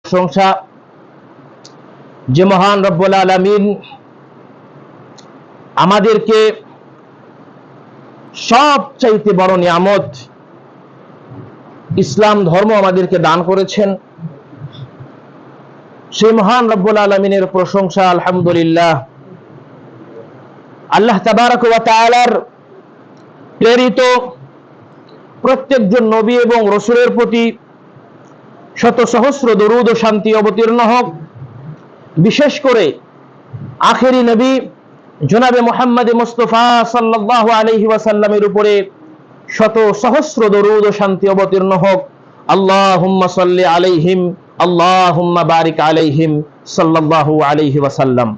প্রশংসা যে মহান রব্বুল আলামিন আমাদেরকে সবচাইতে বড় নিয়ামত ইসলাম ধর্ম আমাদেরকে দান করেছেন। সেই মহান রব্বুল আলামিনের প্রশংসা আলহামদুলিল্লাহ। আল্লাহ তাবারক ওয়া তাআলার প্রেরিত প্রত্যেকজন নবী এবং রাসূলের প্রতি শত সহস্র দরুদ ও শান্তি অবতীর্ণ হোক। বিশেষ করে আখেরি নবী জনাবে মুহাম্মদ মুস্তাফা সাল্লাল্লাহু আলাইহি ওয়াসাল্লামের উপরে শত সহস্র দরুদ ও শান্তি অবতীর্ণ হোক। আল্লাহুম্মা সাল্লি আলাইহিম আল্লাহুম্মা বারিক আলাইহিম সাল্লাল্লাহু আলাইহি ওয়াসাল্লাম।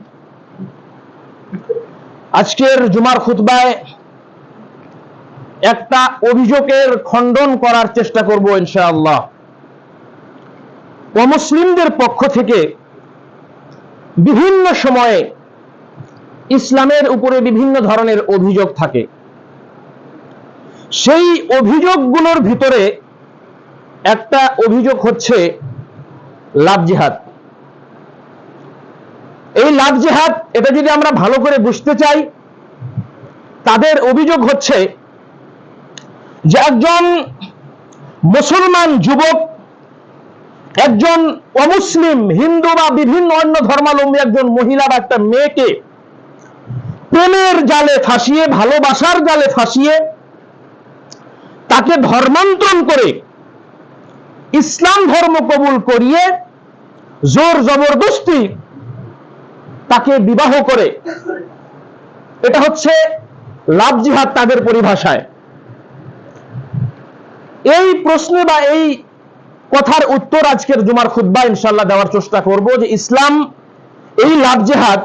আজকের জুমার খুতবায় একটা অভিযোগের খণ্ডন করার চেষ্টা করব ইনশাআল্লাহ। অমুসলিমদের পক্ষ থেকে বিভিন্ন সময়ে ইসলামের উপরে বিভিন্ন ধরনের অভিযোগ থাকে। সেই অভিযোগগুলোর ভিতরে একটা অভিযোগ হচ্ছে লাভ জিহাদ। এই লাভ জিহাদ, এটা যদি আমরা ভালো করে বুঝতে চাই, তাদের অভিযোগ হচ্ছে যে একজন মুসলমান যুবক একজন অমুসলিম হিন্দু বা বিভিন্ন অন্য ধর্মাবলম্বী একজন মহিলা বা একটা মেয়েকে প্রেমের জালে ফাঁসিয়ে, ভালোবাসার জালে ফাঁসিয়ে তাকে ধর্মান্তরণ করে ইসলাম ধর্ম কবুল করিয়ে জোর জবরদস্তি তাকে বিবাহ করে, এটা হচ্ছে লাভ জিহাদ তাদের পরিভাষায়। এই প্রশ্নে বা এই কথার উত্তর আজকের জুমার খুতবা ইনশাআল্লাহ দেওয়ার চেষ্টা করব যে ইসলাম এই লাভ জিহাদ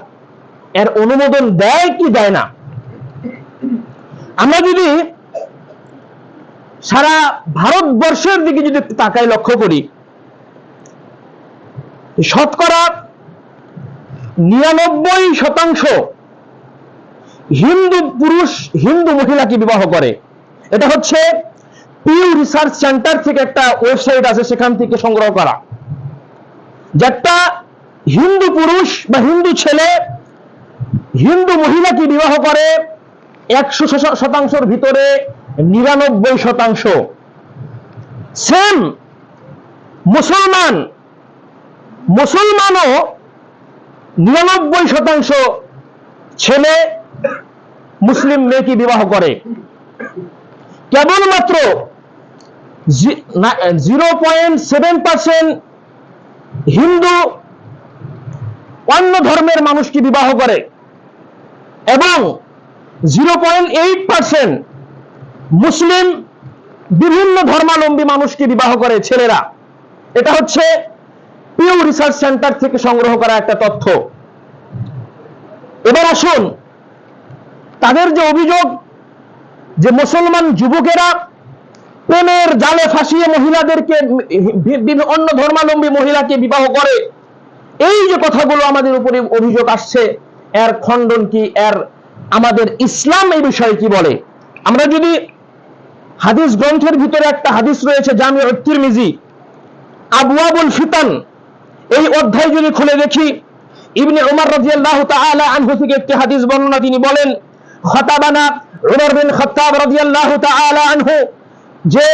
এর অনুমোদন দেয় কি দেয় না। আমরা যদি সারা ভারতবর্ষের দিকে যদি তাকাই, লক্ষ্য করি, শতকরা 99% হিন্দু পুরুষ হিন্দু মহিলাকে বিবাহ করে। এটা হচ্ছে পিউ রিসার্চ সেন্টার থেকে একটা ওয়েবসাইট আছে, সেখান থেকে সংগ্রহ করা। যেটা হিন্দু পুরুষ বা হিন্দু ছেলে হিন্দু মহিলাকে বিবাহ করে 100%-র ভিতরে 99%। সেম মুসলমানও 99% ছেলে মুসলিম মেয়েকে বিবাহ করে। কেবলমাত্র 0.7% হিন্দু অন্য ধর্মের মানুষকে বিবাহ করে এবং 0.8% মুসলিম বিভিন্ন ধর্মাবলম্বী মানুষকে বিবাহ করে ছেলেরা। এটা হচ্ছে পিউ রিসার্চ সেন্টার থেকে সংগ্রহ করা একটা তথ্য। এবার আসুন, তাদের যে অভিযোগ যে মুসলমান যুবকেরা প্রেমের জালে ফাঁসিয়ে মহিলাদেরকে, অন্য ধর্মাবলম্বী মহিলাকে বিবাহ করে, এই যে কথাগুলো আমাদের উপরে অভিযোগ আসছে, এর খণ্ডন কি, এর আমাদের ইসলাম এই বিষয়ে কি বলে। আমরা যদি হাদিস গ্রন্থের ভিতরে একটা হাদিস রয়েছে জামিউ তিরমিজি আবওয়াবুল ফিতান, এই অধ্যায় যদি খুলে দেখি, ইবনে উমর রাদিয়াল্লাহু তাআলা আনহু থেকে একটি হাদিস বর্ণনা, তিনি বলেন খাতাবানা উমর বিন খাত্তাব রাদিয়াল্লাহু তাআলা আনহু, যে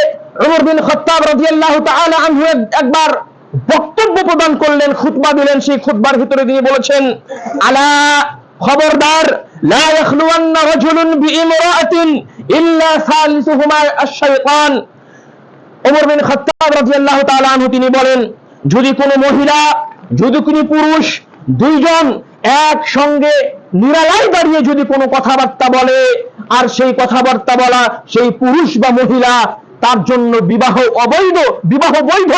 উমর বিন খাত্তাব রাদিয়াল্লাহু তাআলা আনহু একবার বক্তব্য প্রদান করলেন, খুতবা দিলেন। সেই খুতবার ভিতরে তিনি বলেছেন, আলা খবরদার, লা ইয়াখলুওয়ান্না রাজুলুন বিইমরাআতিন ইল্লা সালিসুহুমা আশ-শাইতান। ওমর বিন খাত্তাব রাদিয়াল্লাহু তাআলা আনহু তিনি বলেন, যদি কোনো মহিলা, যদি কোনো পুরুষ, দুইজন একসঙ্গে নিরালায় দাঁড়িয়ে যদি কোনো কথাবার্তা বলে, আর সেই কথাবার্তা বলা সেই পুরুষ বা মহিলা, তার জন্য বিবাহ অবৈধ, বিবাহ বৈধ,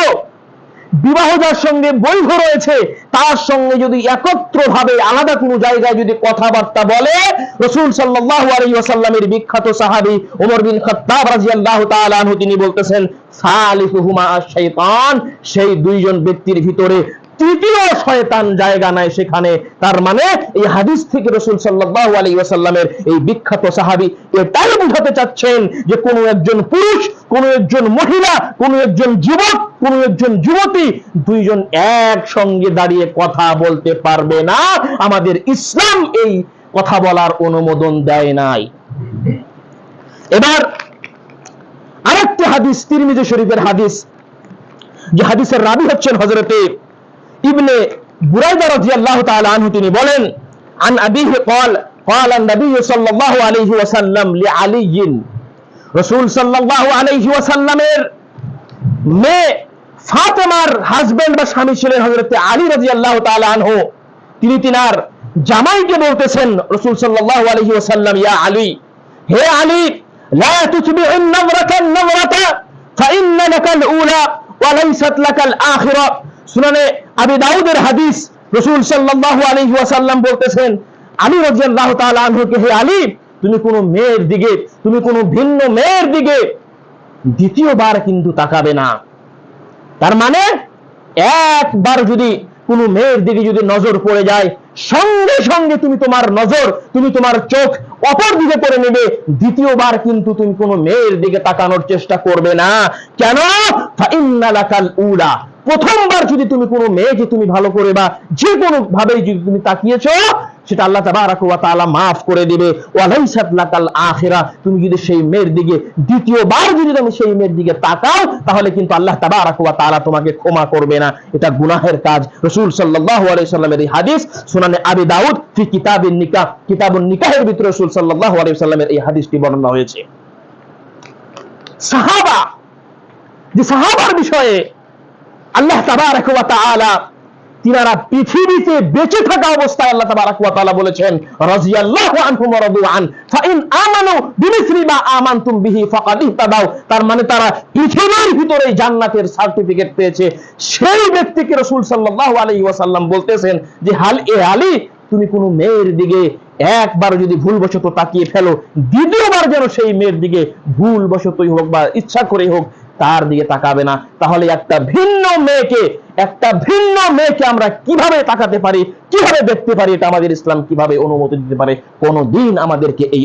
বিবাহ যার সঙ্গে বৈধ রয়েছে তার সঙ্গে যদি একত্রভাবে আলাদা কোনো জায়গায় যদি কথাবার্তা বলে, রাসূল সাল্লাল্লাহু আলাইহি ওয়াসাল্লামের বিখ্যাত সাহাবী ওমর বিন খাত্তাব রাদিয়াল্লাহু তাআলা আনহু তিনি বলতেছেন, সালিসুহুমা আশ-শাইতান, সেই দুইজন ব্যক্তির ভিতরে তৃতীয় শয়তান জায়গা নাই সেখানে। তার মানে এই হাদিস থেকে রাসূল সাল্লাল্লাহু আলাইহি ওয়াসাল্লামের এই বিখ্যাত সাহাবী এটাই বুঝাতে চাচ্ছেন যে কোনো একজন পুরুষ, কোনো একজন মহিলা, কোনো একজন যুবক, কোনো একজন যুবতী দুইজন একসঙ্গে দাঁড়িয়ে কথা বলতে পারবে না। আমাদের ইসলাম এই কথা বলার অনুমোদন দেয় নাই। এবার আরেকটি হাদিস, তিরমিজি শরীফের হাদিস, যে হাদিসের রাবী হচ্ছেন হযরতে ইবনে বুরাইদা রাদিয়াল্লাহু তাআলা আনহু। তিনি বলেন, আন আবিহি قال قال النبي صلى الله عليه وسلم لعلي, রাসূল সাল্লাল্লাহু আলাইহি ওয়াসাল্লামের মেয়ে ফাতেমার হাজবেন্ড বা স্বামী ছিলেন হযরতে আলী রাদিয়াল্লাহু তাআলা আনহু। তিনি তিনার জামাইকে বলতেছেন রাসূল সাল্লাল্লাহু আলাইহি ওয়াসাল্লাম, ইয়া আলী, হে আলী, লা তুতবি'ুন নাযরাতান নাযরাতা ফাইন্না লাকাল উলা ওয়া লাইসাত লাকাল আখিরা। সুনানে আবি দাউদের হাদিস, রাসূল সাল্লাল্লাহু আলাইহি ওয়াসাল্লাম বলতেছেন আলী রাদিয়াল্লাহু তাআলা আনহুকে, হে আলী, তুমি কোন মেয়ের দিকে, তুমি কোন ভিন্ন মেয়ের দিকে দ্বিতীয়বার কিন্তু তাকাবে না। তার মানে একবার যদি কোন মেয়ের দিকে যদি নজর পড়ে যায়, সঙ্গে সঙ্গে তুমি তোমার নজর, তুমি তোমার চোখ অপর দিকে করে নেবে, দ্বিতীয়বার কিন্তু তুমি কোন মেয়ের দিকে তাকানোর চেষ্টা করবে না। কেন? ফাইন্না লাকাল উলা, প্রথমবার যদি তুমি কোনো মেয়েকে তুমি ভালো করে বা যে কোনো ভাবেই যদি তুমি তাকিয়েছো, সেটা আল্লাহ তাবারাক ওয়া তাআলা মাফ করে দিবে। ওয়া লাইসাত লাকাল আখিরা, তুমি যদি সেই মেয়ের দিকে দ্বিতীয়বার যদি তুমি সেই মেয়ের দিকে তাকাও, তাহলে কিন্তু আল্লাহ তাবারাক ওয়া তাআলা তোমাকে ক্ষমা করবে না। এটা গুনাহের কাজ। রাসূল সাল্লাল্লাহু আলাইহি ওয়াসাল্লামের এই হাদিস সুনানে আবি দাউদ ফি কিতাবিন নিকাহ, কিতাবুন নিকাহের ভিতরে রাসূল সাল্লাল্লাহু আলাইহি ওয়াসাল্লামের এই হাদিসটি বর্ণনা হয়েছে। সাহাবা, যে সাহাবার বিষয়ে আল্লাহ তাবারাক ওয়া তাআলা তিনারা পৃথিবীতে বেঁচে থাকা অবস্থায় আল্লাহ তাবারাক ওয়া তাআলা বলেছেন, রাদিয়াল্লাহু আনহুম ওয়া রাদু আন ফাইন আমানু বিমিসলি মা আমানতুম বিহি ফাকাদ ইহতাদাউ। তার মানে তারা পৃথিবীর ভিতরে জান্নাতের সার্টিফিকেট পেয়েছে। সেই ব্যক্তিকে রাসূল সাল্লাল্লাহু আলাইহি ওয়াসাল্লাম বলতেছেন যে, আলী, তুমি কোন মেয়ের দিকে একবার যদি ভুলবশত তাকিয়ে ফেলো, দ্বিতীয়বার যেন সেই মেয়ের দিকে ভুলবশতই হোক বা ইচ্ছা করেই হোক তার দিকে তাকাবে না। তাহলে একটা ভিন্ন মেয়েকে আমরা কিভাবে তাকাতে পারি, কিভাবে দেখতে পারি, এটা আমাদের ইসলাম কিভাবে অনুমতি দিতে পারে? কোনদিন আমাদেরকে এই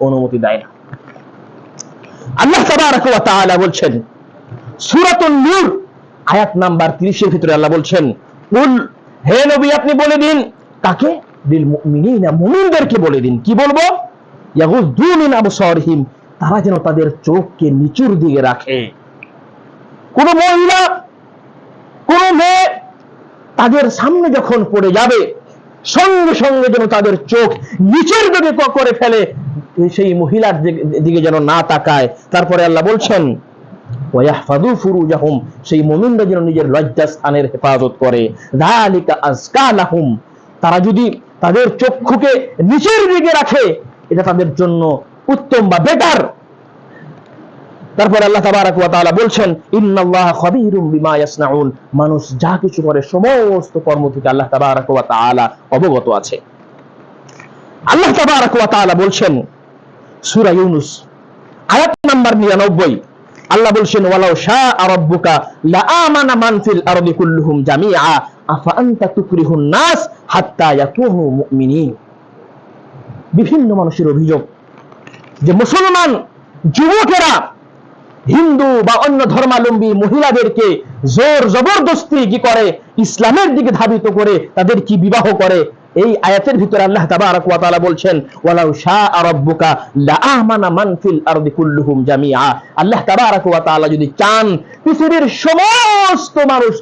অনুমতি দেয় না। আল্লাহ তাবারাক ওয়া তাআলা বলছেন সূরাতুন নূর আয়াত নাম্বার 30 এর ভিতরে আল্লাহ বলছেন, কুল, হে নবী আপনি বলে দিন, কাকে? লিল মুমিনিনা, মুমিনদেরকে বলে দিন। কি বলবো? ইয়াগুযু মিন আবসারিহিম, তারা যেন তাদের চোখকে নিচুর দিকে রাখে। কোন মহিলা, কোন মেয়ে তাদের সামনে যখন পড়ে যাবে, সঙ্গে সঙ্গে যেন তাদের চোখ নিচের দিকে করে ফেলে, সেই মহিলার দিকে যেন না তাকায়। তারপরে আল্লাহ বলছেন, ওয়াহফাযু ফুরুজাহুম, সেই মুমিনরা যেন নিজের লজ্জাস্থানের হেফাজত করে। যালিকা আযকা লাহুম, তারা যদি তাদের চক্ষুকে নিচের দিকে রাখে, এটা তাদের জন্য উত্তম বা বেটার। তারপর আল্লাহ তাবারাক ওয়া তাআলা বলছেন, ইন্নাল্লাহা খাবীরুম বিমা ইয়াসনাউন, মানুষ যা কিছু করে সমস্ত কর্ম থেকে আল্লাহ তাবারাক ওয়া তাআলা অবগত আছে। আল্লাহ তাবারাক ওয়া তাআলা বলছেন সূরা ইউনূস আয়াত নাম্বার 99, আল্লাহ বলছেন, ওয়ালাউ শাআ রাব্বুকা লাআমানা মান ফিল আরদি কুল্লুহুম জামিআ আফা আনতা তুকরিহুন নাস হাত্তা ইয়াকুনু মুমিনিন। বিভিন্ন মানুষের অভিযোগ যে মুসলমান যুবকেরা হিন্দু বা অন্য ধর্মাবলম্বী মহিলাদেরকে জোর জবরদস্তি কি করে, ইসলামের দিকে ধাবিত করে তাদের কি বিবাহ করে। এই আয়াতের ভিতরে আল্লাহ তাবারাক ওয়া তাআলা বলছেন, ওয়ালাউ শাআ রাব্বুকা লাআমানা মান ফিল আরদি কুল্লুহুম জামিআ, আল্লাহ তাবারাক ওয়া তাআলা যদি চান পৃথিবীর সমস্ত মানুষ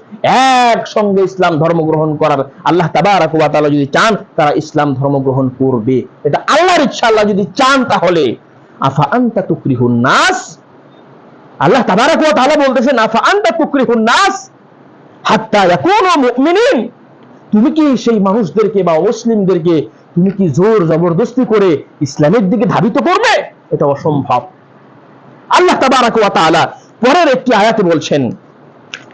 একসঙ্গে ইসলাম ধর্ম গ্রহণ করার, আল্লাহ তাবারাক ওয়া তাআলা যদি চান তারা ইসলাম ধর্ম গ্রহণ করবে। এটা আল্লাহর ইচ্ছা। আল্লাহ যদি চান তাহলে আফা আনতা তুকরিহুন নাস, আল্লাহ তাবারাক ওয়া তাআলা বলতেছেন, আফা আনতা তুকরিহুন নাস হাত্তা ইয়াকুনু মুমিনিন, তুমি কি সেই মানুষদেরকে বা মুসলিমদেরকে তুমি কি জোর জবরদস্তি করে ইসলামের দিকে ধাবিত করবে? এটা অসম্ভব। আল্লাহ তাবারাক ওয়া তাআলা পরের একটি আয়াতে বলছেন,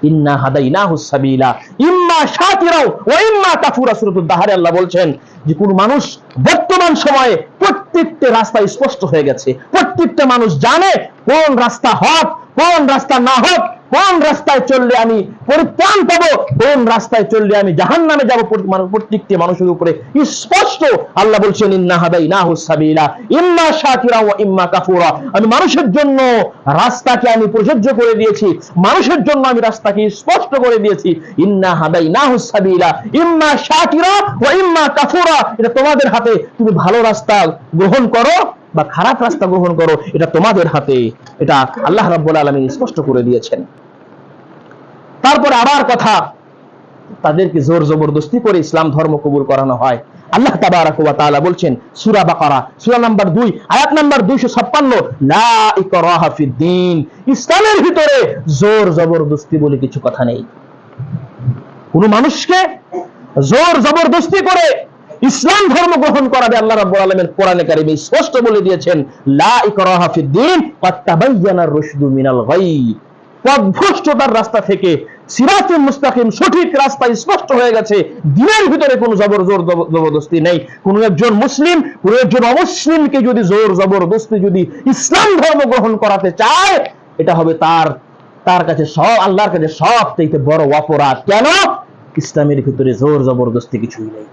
ইন্না হাদাইনাহুস সাবিলা ইম্মা শাকিরা ওয়া ইম্মা কাফুরা। সূরাতুদ দাহরে আল্লাহ বলছেন যে কোন মানুষ বর্তমান সময়ে প্রত্যেকটা রাস্তা স্পষ্ট হয়ে গেছে, প্রত্যেকটা মানুষ জানে কোন রাস্তা হক, কোন রাস্তা না হক, কোন রাস্তায় চললে আমি পরিত্রাণ পাবো, কোন কোন রাস্তায় চললে আমি জাহান্নামে যাব প্রত্যেকটি মানুষের উপরে স্পষ্ট। আল্লাহ বলছেন ইন্না হাদাইনাহুস সাবিলা ইম্মা শাকিরা ওয়া ইম্মা কাফুরা। আমি মানুষের জন্য রাস্তাকে আমি প্রযোজ্য করে দিয়েছি, মানুষের জন্য আমি রাস্তাকে স্পষ্ট করে দিয়েছি। ইন্না হাদাইনাহুস সাবিলা ইম্মা শাকিরা ওয়া ইম্মা কাফুরা। এটা তোমাদের হাতে, তুমি ভালো রাস্তা গ্রহণ করো বা খারাপ রাস্তা গ্রহণ করো, এটা তোমাদের হাতে। এটা আল্লাহ রাব্বুল আলামিন স্পষ্ট করে দিয়েছেন। তারপরে আবার কথা, তাদেরকে জোর জবরদস্তি করে ইসলাম ধর্ম কবুল করানো হয়। আল্লাহ তাবারাক ওয়া তাআলা বলছেন সূরা বাকারা সূরা নাম্বার 2 আয়াত নাম্বার 256, লা ইকরাহা ফিদ্দিন। ইসলামের ভিতরে জোর জবরদস্তি বলে কিছু কথা নেই। কোন মানুষকে জোর জবরদস্তি করে ইসলাম ধর্ম গ্রহণ করাবে আল্লাহ রাব্বুল আলামিন কোরআনে কারিমে স্পষ্ট বলে দিয়েছেন, লা ইকরাহা ফিদ্দিন ক্বাদ তাবায়্যানার রুশদু মিনাল গাই। পথভ্রষ্টতার রাস্তা থেকে সিরাতুল মুস্তাকিম সঠিক রাস্তা স্পষ্ট হয়ে গেছে। দিনের ভিতরে কোনো জবরদস্তি নেই। কোন একজন মুসলিম কোন একজন অমুসলিমকে যদি জোর জবরদস্তি যদি ইসলাম ধর্ম গ্রহণ করাতে চায়, এটা হবে তার কাছে আল্লাহর কাছে সবথেকে বড় অপরাধ। কেন? ইসলামের ভিতরে জোর জবরদস্তি কিছুই নেই।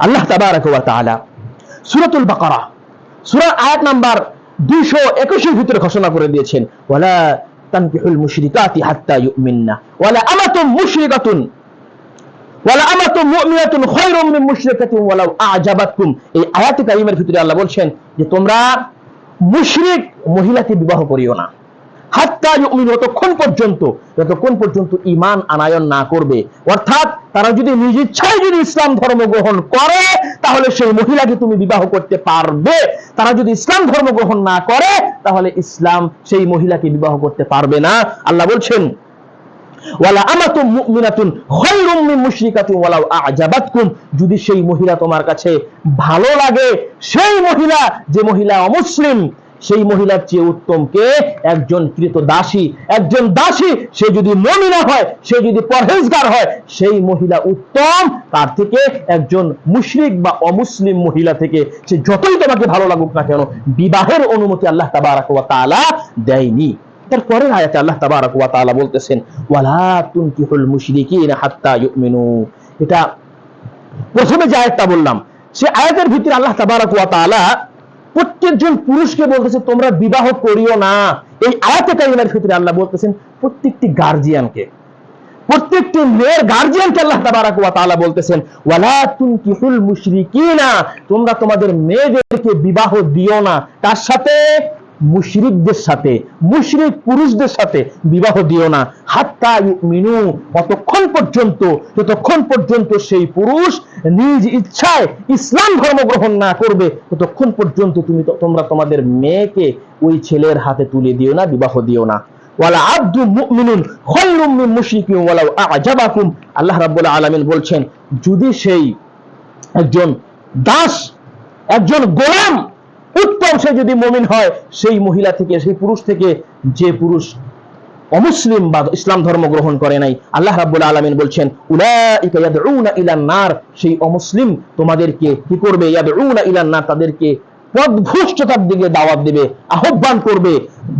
আল্লাহ তাবারাক ওয়া তাআলা সূরাতুল বাকারা সূরা আয়াত নাম্বার 221 ভিতরে ঘোষণা করে দিয়েছেন, ওয়ালা তানকিহুল মুশরিকাতি হাত্তা ইউমিননা ওয়ালা আমাতুম মুশরিকাতুন ওয়ালা আমাতুম মুমিনাতুন খায়রুম মিন মুশরিকাতিন ওয়ালাউ আ'জাবাতকুম। এই আয়াতে কারিমের ভিতরে আল্লাহ বলছেন যে তোমরা মুশরিক মহিলাকে বিবাহ করিও না, হাত্তা ইউমিনু, যতক্ষণ পর্যন্ত ঈমান আনায়ন না করবে। অর্থাৎ তারা যদি নিজ ইচ্ছায় যদি ইসলাম ধর্ম গ্রহণ করে তাহলে সেই মহিলাকে তুমি বিবাহ করতে পারবে। তারা যদি ইসলাম ধর্ম গ্রহণ না করে তাহলে ইসলাম সেই মহিলাকে বিবাহ করতে পারবে না। আল্লাহ বলছেন ওয়ালা আমাতুম মুমিনাতুন খায়রুম মিন মুশরিকাতিন ওয়ালাউ আ'জাবাতকুম। যদি সেই মহিলা তোমার কাছে ভালো লাগে, সেই মহিলা যে মহিলা অমুসলিম, সেই মহিলার চেয়ে উত্তম কে? একজন কৃতদাসী। একজন দাসী সে যদি মুমিনা হয়, সে যদি পরহেজগার হয়, সেই মহিলা উত্তম তার থেকে একজন মুশরিক বা অমুসলিম মহিলা থেকে। সে যতই তোমাকে ভালো লাগুক না কেন, বিবাহের অনুমতি আল্লাহ তাবারাক ওয়া তাআলা দেয়নি। তারপরের আয়াতে আল্লাহ তাবারাক ওয়া তাআলা বলতেছেন, ওয়ালা তুনকিহুল মুশরিকিনা হাত্তা ইউমিনু। এটা প্রথমে যে আয়াতটা বললাম, সে আয়াতের ভিতরে আল্লাহ তাবারাক ওয়া তাআলা প্রত্যেকজন পুরুষকে বলতেছে তোমরা বিবাহ করিও না। এই আয়াতে কারিমার ভিতরে আল্লাহ বলতেছেন প্রত্যেকটি গার্জিয়ানকে, প্রত্যেকটি মেয়ের গার্জিয়ানকে আল্লাহ তাবারাক ওয়া তাআলা বলতেছেন, ওয়ালা তুনকিহুল মুশরিকিনা, তোমরা তোমাদের মেয়েদেরকে বিবাহ দিও না। তার সাথে? মুশরিকদের সাথে, মুশরিক পুরুষদের সাথে বিবাহ দিও না। হাত্তা ইউমিনু, যতক্ষণ পর্যন্ত সেই পুরুষ নিজ ইচ্ছায় ইসলাম ধর্ম গ্রহণ না করবে, ততক্ষণ পর্যন্ত তোমরা তোমাদের মেয়েকে ওই ছেলের হাতে তুলে দিও না, বিবাহ দিও না। ওয়ালা আবদু মুমিনুন খায়রুম মিন মুশরিকিন ওয়ালাউ আ'জাবাকুম। আল্লাহ রাব্বুল আলামিন বলছেন, যদি সেই একজন দাস, একজন গোলাম উত্তম সে যদি মুমিন হয়, সেই মহিলা থেকে, সেই পুরুষ থেকে যে পুরুষ অমুসলিম বা ইসলাম ধর্ম গ্রহণ করে নাই, আল্লাহ রাব্বুল আলামিন বলছেন উলাইকা ইয়াদউনা ইলান নার। সেই অমুসলিম তোমাদেরকে কি করবে? ইয়াদউনা ইলান নার, তাদেরকে পথভ্রষ্টতার দিকে দাওয়াত দিবে, আহ্বান করবে,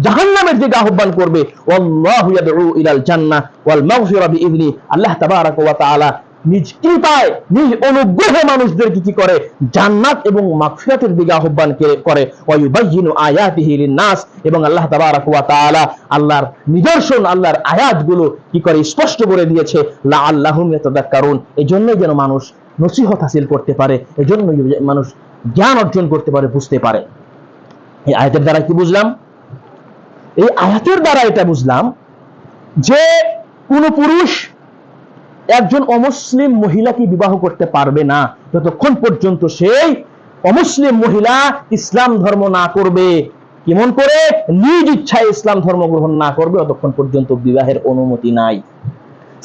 জাহান্নামের দিকে আহ্বান করবে। ওয়াল্লাহু ইয়াদউ ইলাল জান্নাহ ওয়াল মাগফিরা বিইذনি। আল্লাহ তাবারাক ওয়া তাআলা নিজ কৃপায়, নিজ অনুগ্রহে মানুষদেরকে কি করে? জান্নাত এবং মাগফিরাতের দিকে আহ্বান করে। ওয়ায়ুবাইয়িনু আয়াতিহি লিন-নাস, এবং আল্লাহ তাবারাক ওয়া তাআলা আল্লাহর নিদর্শন, আল্লাহর আয়াতগুলো কি করে? স্পষ্ট করে দিয়েছে। লাআল্লাহুম ইয়াতাযাক্কারুন, এজন্যই যেন মানুষ নসিহত হাসিল করতে পারে, এজন্যই মানুষ জ্ঞান অর্জন করতে পারে, বুঝতে পারে। এই আয়াতের দ্বারা কি বুঝলাম? এই আয়াতের দ্বারা এটা বুঝলাম যে কোন পুরুষ একজন অমুসলিম মহিলাকে বিবাহ করতে পারবে না যতক্ষণ পর্যন্ত সেই অমুসলিম মহিলা ইসলাম ধর্ম না করবে। কেমন করে? নিজ ইচ্ছায় ইসলাম ধর্ম গ্রহণ না করবে, ততক্ষণ পর্যন্ত বিবাহের অনুমতি নাই।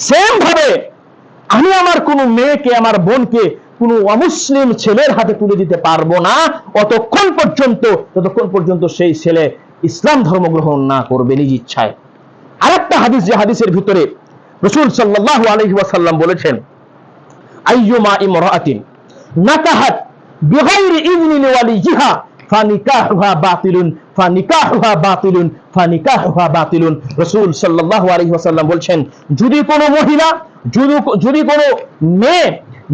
সেম ভাবে আমি আমার কোন মেয়েকে, আমার বোনকে কোন অমুসলিম ছেলের হাতে তুলে দিতে পারবো না ততক্ষণ পর্যন্ত সেই ছেলে ইসলাম ধর্ম গ্রহণ না করবে নিজ ইচ্ছায়। আরেকটা হাদিস, যে হাদিসের ভিতরে রাসূল সাল্লাল্লাহু আলাইহি ওয়াসাল্লাম বলেছেন, আইয়ুমা ইমরাআতিন নাকাহাত বিগাইরি ইযনি লিওয়ালিহা ফানিকাহুহা বাতিলুন, ফানিকাহুহা বাতিলুন, ফানিকাহুহা বাতিলুন। রাসূল সাল্লাল্লাহু আলাইহি ওয়াসাল্লাম বলছেন, যদি কোনো মহিলা, যদি কোনো মেয়ে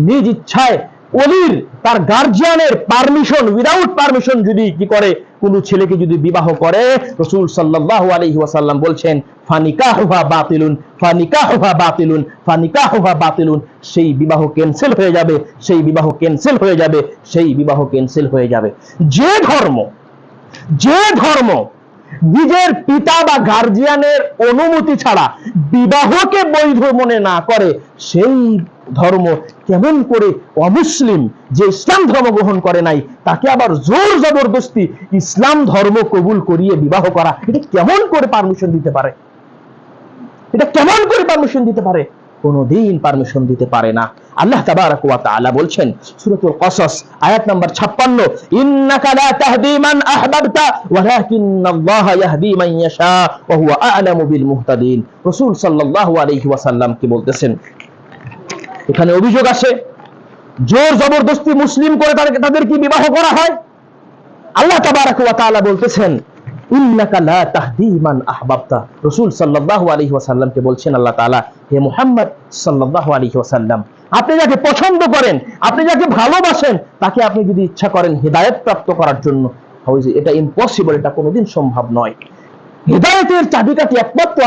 নিজ ইচ্ছায় ওলির, তার গার্জিয়ানের পারমিশন, উইদাউট পারমিশন যদি কি করে, কোন ছেলেকে যদি বিবাহ করে, রাসূল সাল্লাল্লাহু আলাইহি ওয়াসাল্লাম বলছেন, ফানিকাহুহা বাতিলুন, ফানিকাহুহা বাতিলুন, ফানিকাহুহা বাতিলুন। সেই বিবাহ ক্যান্সেল হয়ে যাবে, সেই বিবাহ ক্যান্সেল হয়ে যাবে, সেই বিবাহ ক্যান্সেল হয়ে যাবে। যে ধর্ম নিজের পিতা বা গার্জিয়ানের অনুমতি ছাড়া বিবাহকে বৈধ মনে না করে, সেই ধর্ম কেমন করে অমুসলিম, যে ইসলাম ধর্ম গ্রহণ করে নাই, তাকে আবার জোর জবরদস্তি ইসলাম ধর্ম কবুল করিয়ে বিবাহ করা, এটা কেমন করে পারমিশন দিতে পারে? এটা কেমন করে পারমিশন দিতে পারে? কোনদিন পারমিশন দিতে পারে না। আল্লাহ তাবারাক ওয়া তাআলা বলছেন সূরাতুল কসস আয়াত নাম্বার 56, ইন্নাকা লা তাহদি মান আহবাবতা ওয়ালাকিন্নাল্লাহা ইয়াহদি মান ইয়াশা ওয়া হুয়া আ'লামু বিল মুহতাদিন। রাসূল সাল্লাল্লাহু আলাইহি ওয়াসাল্লাম কি বলতেছেন? এখানে অভিযোগ আসে, জোর জবরদস্তি মুসলিম করে তাদের কি বিবাহ করা হয়? আল্লাহ তাবারাক ওয়া তাআলা বলতেছেন, ইন্নাকা লা তাহদি মান আহবাবতা। রাসূল সাল্লাল্লাহু আলাইহি ওয়াসাল্লামকে বলছেন আল্লাহ তাআলা, হে মুহাম্মদ সাল্লাল্লাহু আলাইহি ওয়াসাল্লাম, আপনি যাকে পছন্দ করেন, আপনি যাকে ভালোবাসেন, তাকে আপনি যদি ইচ্ছা করেন হিদায়াত প্রাপ্ত করার জন্য, এটা ইম্পসিবল, এটা কোনোদিন সম্ভব নয়। হিদায়াতের চাবিকাঠি একমাত্র